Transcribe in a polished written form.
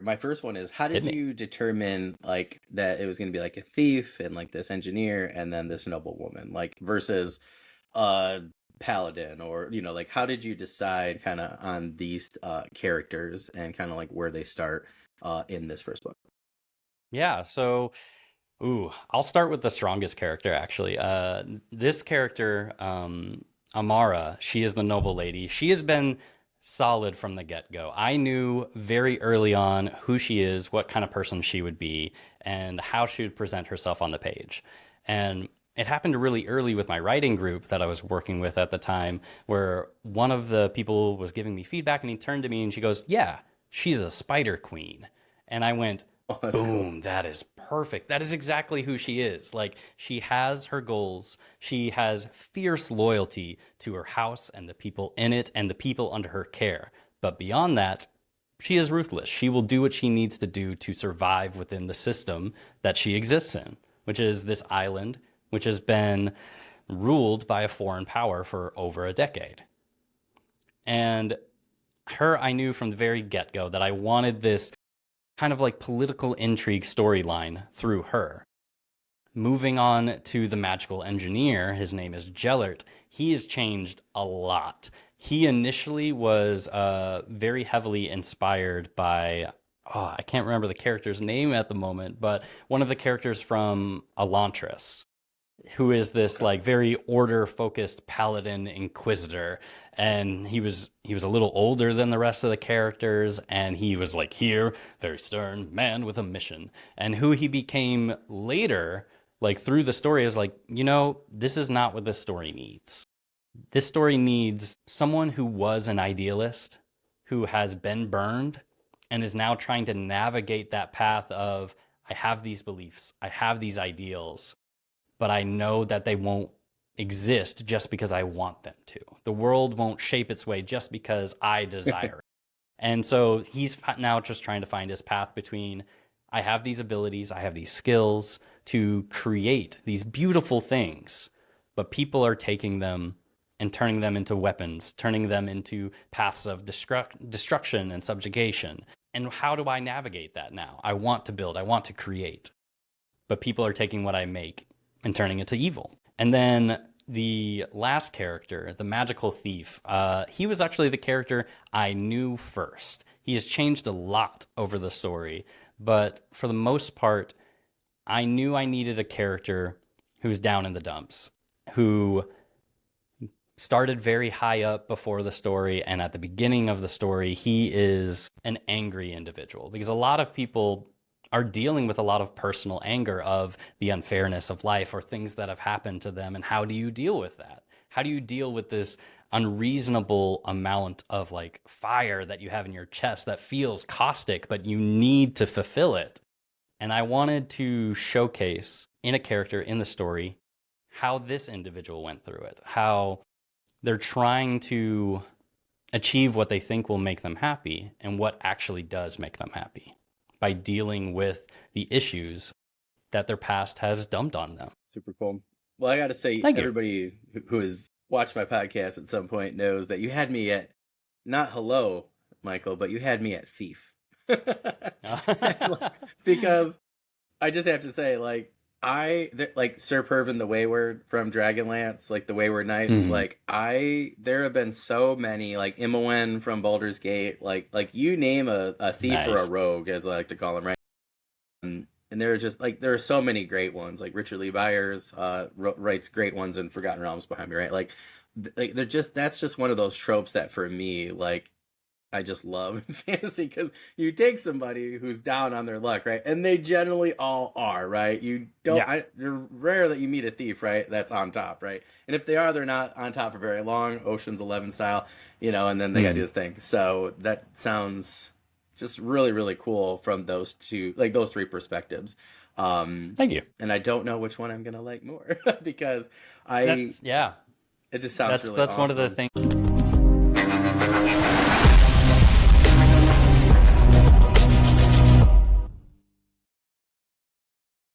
My first one is, how Hit did me. you determine like that it was going to be like a thief and like this engineer and then this noble woman, like versus a paladin, or like how did you decide kind of on these characters and kind of like where they start in this first book? Yeah, so I'll start with the strongest character actually. This character, Amara, she is the noble lady. She has been solid from the get-go. I knew very early on who she is, what kind of person she would be, and how she would present herself on the page. And it happened really early with my writing group that I was working with at the time, where one of the people was giving me feedback and he turned to me and she goes, "Yeah, she's a spider queen." And I went, Oh, that's cool. boom, that is perfect. That is exactly who she is. Like, she has her goals. She has fierce loyalty to her house and the people in it and the people under her care. But beyond that, she is ruthless. She will do what she needs to do to survive within the system that she exists in, which is this island, which has been ruled by a foreign power for over a decade. And her, I knew from the very get go that I wanted this kind of like political intrigue storyline through her. Moving on to the magical engineer, his name is Gellert. He has changed a lot. He initially was very heavily inspired by, oh, I can't remember the character's name at the moment, but one of the characters from Elantris, who is this Okay. like very order focused paladin inquisitor, and he was a little older than the rest of the characters, and he was like here very stern man with a mission. And who he became later, like through the story, is like, this is not what this story needs. This story needs someone who was an idealist, who has been burned and is now trying to navigate that path of, I have these beliefs, I have these ideals, but I know that they won't exist just because I want them to. The world won't shape its way just because I desire it. And so he's now just trying to find his path between, I have these abilities, I have these skills to create these beautiful things, but people are taking them and turning them into weapons, turning them into paths of destruction and subjugation. And how do I navigate that now? I want to build, I want to create, but people are taking what I make and turning it to evil. And then the last character, the magical thief, he was actually the character I knew first. He has changed a lot over the story, but for the most part, I knew I needed a character who's down in the dumps, who started very high up before the story, and at the beginning of the story, he is an angry individual, because a lot of people are dealing with a lot of personal anger of the unfairness of life or things that have happened to them. And how do you deal with that? How do you deal with this unreasonable amount of like fire that you have in your chest that feels caustic, but you need to fulfill it? And I wanted to showcase in a character in the story how this individual went through it, how they're trying to achieve what they think will make them happy and what actually does make them happy by dealing with the issues that their past has dumped on them. Super cool. Well, I got to say, Thank you. everybody who has watched my podcast at some point knows that you had me at not hello, Michael, but you had me at thief. Because I just have to say, like, like Sir Pervin the Wayward from Dragonlance, like the Wayward Knights, Mhm. like there have been so many, like Imoen from Baldur's Gate, like you name a thief or a Nice. rogue, as I like to call them, right? And there are just like there are so many great ones, like Richard Lee Byers writes great ones in Forgotten Realms behind me, right? Like they're just that's just one of those tropes that for me, like I just love in fantasy, because you take somebody who's down on their luck, right? And they generally all are, right? Yeah. You're rare that you meet a thief, right? That's on top, right? And if they are, they're not on top for very long, Ocean's 11 style, and then they got to do Mm. the thing. So that sounds just really, really cool from those two, like those three perspectives. Thank you. And I don't know which one I'm gonna like more because I That's yeah. it just sounds That's really that's one of the awesome. things